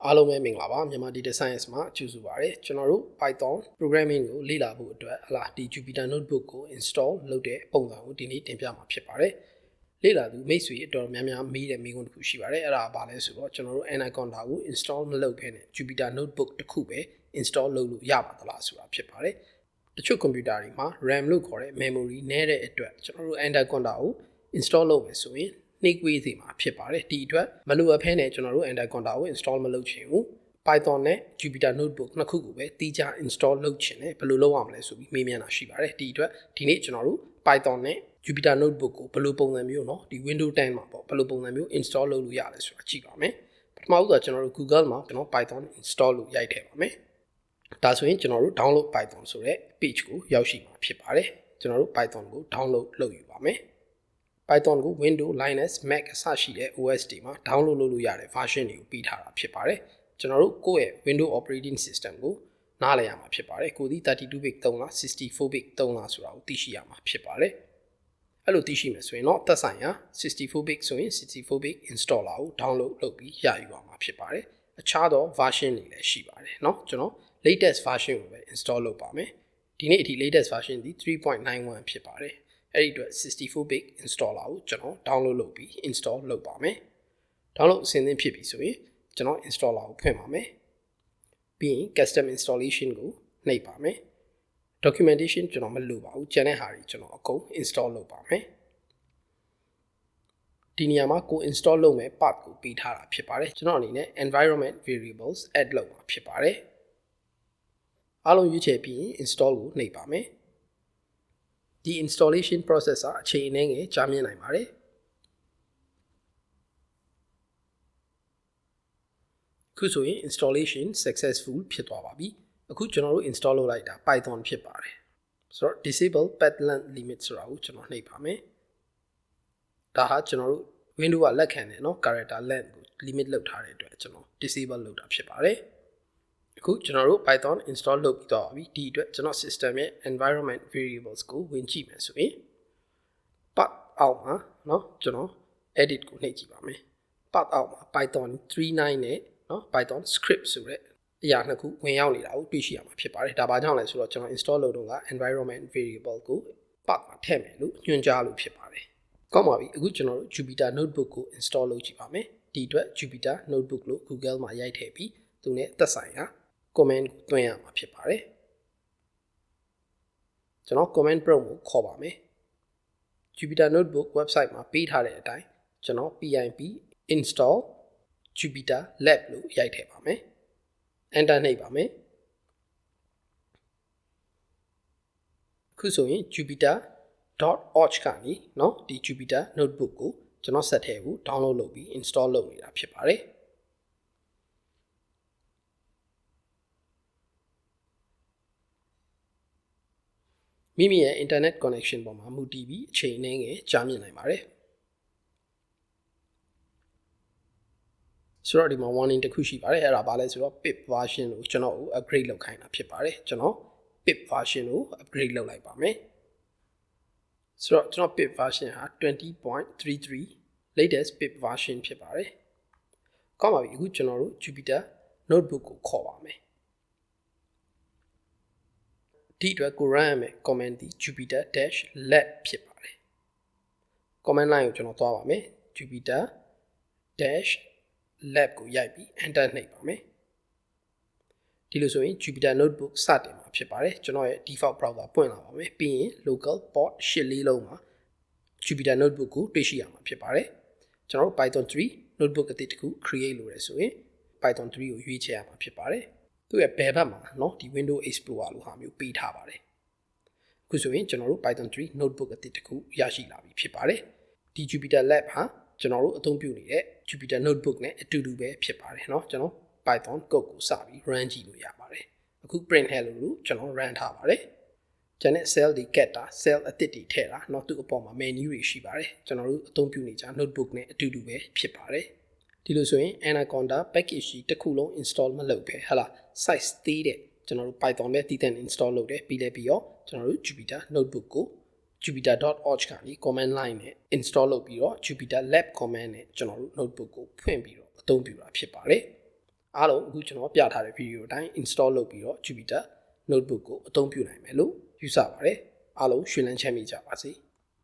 အားလုံးပဲမင်္ဂလာပါမြန်မာ data science မှာကြိုဆိုပါရစေကျွန်တော်တို့ Python programming ကိုလေ့လာဖို့အတွက်ဒီ Jupyter notebook ကို install လုပ်တဲ့ပုံစံကိုဒီနေ့တင်ပြမှာဖြစ်ပါတယ်လေ့လာသူမိတ်ဆွေအတော်များများမေးတဲ့မေးခွန်းတစ်ခုရှိပါတယ်အဲ့ဒါဘာလဲဆိုတော့ကျွန်တော်တို့ Anaconda ကို install မလုပ်ဘဲနဲ့ Jupyter notebook တစ်ခုပဲ install လုပ်လို့ရပါသလားဆိုတာဖြစ်ပါတယ်တချို့ computer တွေမှာ RAM လို့ခေါ်တဲ့ memory နည်းတဲ့အတွက်ကျွန်တော်တို့ Anaconda ကို install လုပ်မယ်ဆိုရင်နှိပ်ကွေးစေမှာဖြစ်ပါတယ်ဒီအတွက်မလိုအပ်ဘဲနဲ့ကျွန်တော်တို့ Anaconda ကို install မလုပ်ချင်ဘူး Python နဲ့ Jupyter notebook နှစ်ခုကိုပဲတီးခြား install လုပ်ချင်တယ်ဘယ်လိုလုပ်ရမလဲဆိုပြီးမေးမြန်းတာရှိပါတယ်ဒီအတွက်ဒီနေ့ကျွန်တော်တို့ Python နဲ့ Jupyter notebook ကိုဘယ်လိုပုံစံမျိုးเนาะဒီ Windows 10မှာပေါ့ဘယ်လိုပုံစံမျိုး install လုပ်လို့ရလဲဆိုတာကြည့်ပါမယ်ပထမဦးဆုံးကျွန်တော်တို့ Google မှာကျွန်တော် Python install လို့ရိုက်ထည့်ပါမယ်ဒါဆိုရင်ကျွန်တော်တို့ download Python ဆိုတဲ့ page ကိုရောက်ရှိမှာဖြစ်ပါတယ်ကျွန်တော်တို့ Python ကို download လုပ်ယူပါမယ်Python ကို Windows, Linux, Mac အစရှိတဲ့ OS တွေမှာ download လုပ်လို့ရတဲ့ version တွေကိုပေးထားတာဖြစ်ပါတယ်ကျွန်တော်တို့ကိုယ့်ရဲ့ Windows operating system ကိုနားလည်ရမှာဖြစ်ပါတယ်ကိုဒီ 32bit သုံးလား 64bit သုံးလားဆိုတာကိုသိရှိရမှာဖြစ်ပါတယ်အဲ့လိုသိရှိမယ်ဆိုရင်တော့သက်ဆိုင်ရာ 64bit ဆိုရင် 64bit installer ကို download လုပ်ပြီးရယူရမှာဖြစ်ပါတယ်အခြားသော version တွေလည်းရှိပါတယ်เนาะကျွန်တော် latest version ကိုပဲ install လုပ်ပါမယ်ဒီနေ့အထိ latest version ဒီ 3.91 ဖြစ်ပါတယ်အဲ့ဒီအတွက် 64bit installer ကိုကျွန်တော် download လုပ်ပြီး install လုပ်ပါမယ် download အဆင်သင့်ဖြစ်ပြီဆိုရင်ကျွန်တော် installer ကိုဖွင့်ပါမယ်ပြီးရင် custom installation ကိုနှိပ်ပါမယ် documentation ကျွန်တော်မလိုပါဘူးကျန်တဲ့ဟာတွေကျွန်တော်အကုန် install လုပ်ပါမယ်ဒီနေရာမှာကို install လုပ်မယ် path ကိုပေးထားတာဖြစ်ပါတယ်ကျွန်တော်အနေနဲ့ environment variables add လုပ်မှာဖြစ်ပါတယ်အားလုံးရွေးချယ်ပြီးရင် install ကိုနှိပ်ပါမယ်ဒီ installation process အချိန်အနည်းငယ်ကြာမြင့်နိုင်ပါတယ်ခုဆိုရင် installation successful ဖြစ်သွားပါပြီအခုကျွန်တော်တို့ install လုပ်လိုက်တာ Python ဖြစ်ပါတယ်ဆိုတော့ disable path length limit ဆိုတာကိုကျွန်တော်နှိပ်ပါမယ်ဒါဟာကျွန်တော်တို့ Windows ကလက်ခံတယ်เนาะ character length ကို limit လုပ်ထားတဲ့အတွက်ကျွန်တော် disable လုပ်တာဖြစ်ပါတယ်အခုကျွန်တော်တို့ Python install လုပ်ပြီးတော့ပြီဒီအတွက်ကျွန်တော် system ရဲ့ environment variables ကိုဝင်ကြည့်မယ်ဆိုရင် path အောက်မှာเนาะကျွန်တော် edit ကိုနှိပ်ကြည့်ပါမယ် path အောက်မှာ Python 39နဲ့เนาะ Python script ဆိုတဲ့အရာနှစ်ခုဝင်ရောက်နေတာကိုတွေ့ရှိရမှာဖြစ်ပါတယ်ဒါဘာကြောင့်လဲဆိုတော့ကျွန်တော် install လုပ်တော့က environment variable ကို path မှာထည့်မယ်လို့ညွှန်ကြားလို့ဖြစ်ပါတယ်ကောင်းပါပြီအခုကျွန်တော်တို့ Jupyter notebook ကို install လုပ်ကြည့်ပါမယ်ဒီအတွက် Jupyter notebook လို့ Google မှာရိုက်ထည့်ပြီးသူနဲ့သက်ဆိုင်ရာ comment ကိုတွင်းရမှာဖြစ်ပါတယ်ကျွန်တော် comment prompt ကိုခေါ်ပါမယ် Jupyter notebook website မှာပေးထားတဲ့အတိုင်းကျွန်တော် pip install Jupyter lab လို့ရိုက်ထည့်ပါမယ် enter နှိပ်ပါမယ်ခုဆိုရင် jupyter.org ကနေเนาะဒီ Jupyter notebook ကိုကျွန်တော်ဆက်ထည့်ဖို့ download လုပ်ပြီး install လုပ်နေတာဖြစ်ပါတယ်မိမိရဲ့ internet connection ပေါ်မှာမူတည်ပြီးအချိန်အနည်းငယ်ကြာမြင့်နိုင်ပါတယ်ဆိုတော့ဒီမှာ warning တစ်ခုရှိပါတယ်အဲ့ဒါဘာလဲဆိုတော့ pip version ကိုကျွန်တော် upgrade လုပ်ခိုင်းတာဖြစ်ပါတယ်ကျွန်တော် pip version ကို upgrade လုပ်လိုက်ပါမယ်ဆိုတော့ကျွန်တော် pip version ဟာ 20.33 latest pip version ဖြစ်ပါတယ်ကောင်းပါပြီအခုကျွန်တော်တို့ Jupyter notebook ကိုခေါ်ပါမယ်ဒီအတွက်ကို run ရမယ် command ဒီ Jupyter-lab ဖြစ်ပါတယ် command line ကိုကျွန်တော်သွားပါမယ် Jupyter-lab ကိုရိုက်ပြီး enter နှိပ်ပါမယ်ဒီလိုဆိုရင် Jupyter notebook စတင်မှာဖြစ်ပါတယ်ကျွန်တော်ရဲ့ default browser ပွင့်လာပါမယ်ပြီးရင် local port 84လုံးမှာ Jupyter notebook ကိုတွေ့ရှိရမှာဖြစ်ပါတယ်ကျွန်တော်တို့ Python 3 notebook အသစ်တစ်ခု create လုပ်ရဆိုရင် Python 3 ကိုရွေးချယ်ရမှာဖြစ်ပါတယ်သူ့ရဲ့ဘယ်ဘက်မှာเนาะဒီ Windows Explorer လို့ဟာမျိုးပေးထားပါတယ်အခုဆိုရင်ကျွန်တော်တို့ Python 3 notebook အသစ်တစ်ခုရရှိလာပြီဖြစ်ပါတယ်ဒီ Jupyter Lab ဟာကျွန်တော်တို့အသုံးပြုနေတဲ့ Jupyter notebook နဲ့အတူတူပဲဖြစ်ပါတယ်เนาะကျွန်တော် Python code ကိုစပြီး run ကြည့်လို့ရပါတယ်အခု print hello လို့ကျွန်တော် run ထားပါတယ်ကျန်တဲ့ cell တွေကတ်တာ cell အသစ်တွေထည့်တာเนาะသူ့အပေါ်မှာ menu တွေရှိပါတယ်ကျွန်တော်တို့အသုံးပြုနေကြ notebook နဲ့အတူတူပဲဖြစ်ပါတယ်ဒီလိုဆိုရင် Anaconda package ကြီးတစ်ခုလုံး install မလုပ်ပဲဟာလား size သေးတဲ့ကျွန်တော်တို့ Python ပဲတည်တဲ့ install လုပ်တယ်ပြီးလဲပြီးတော့ကျွန်တော်တို့ Jupyter notebook ကို Jupyter.org ကနေ command line နဲ့ install လုပ်ပြီးတော့ Jupyter lab command နဲ့ကျွန်တော်တို့ notebook ကိုဖွင့်ပြီးတော့အသုံးပြုတာဖြစ်ပါတယ် အားလုံးအခုကျွန်တော်ပြထားတဲ့ဗီဒီယိုအတိုင်း install လုပ်ပြီးတော့ Jupyter notebook ကိုအသုံးပြုနိုင်မယ်လို့ယူဆပါတယ်အားလုံးရွှင်လန်းချမ်းမြေ့ကြပါစေ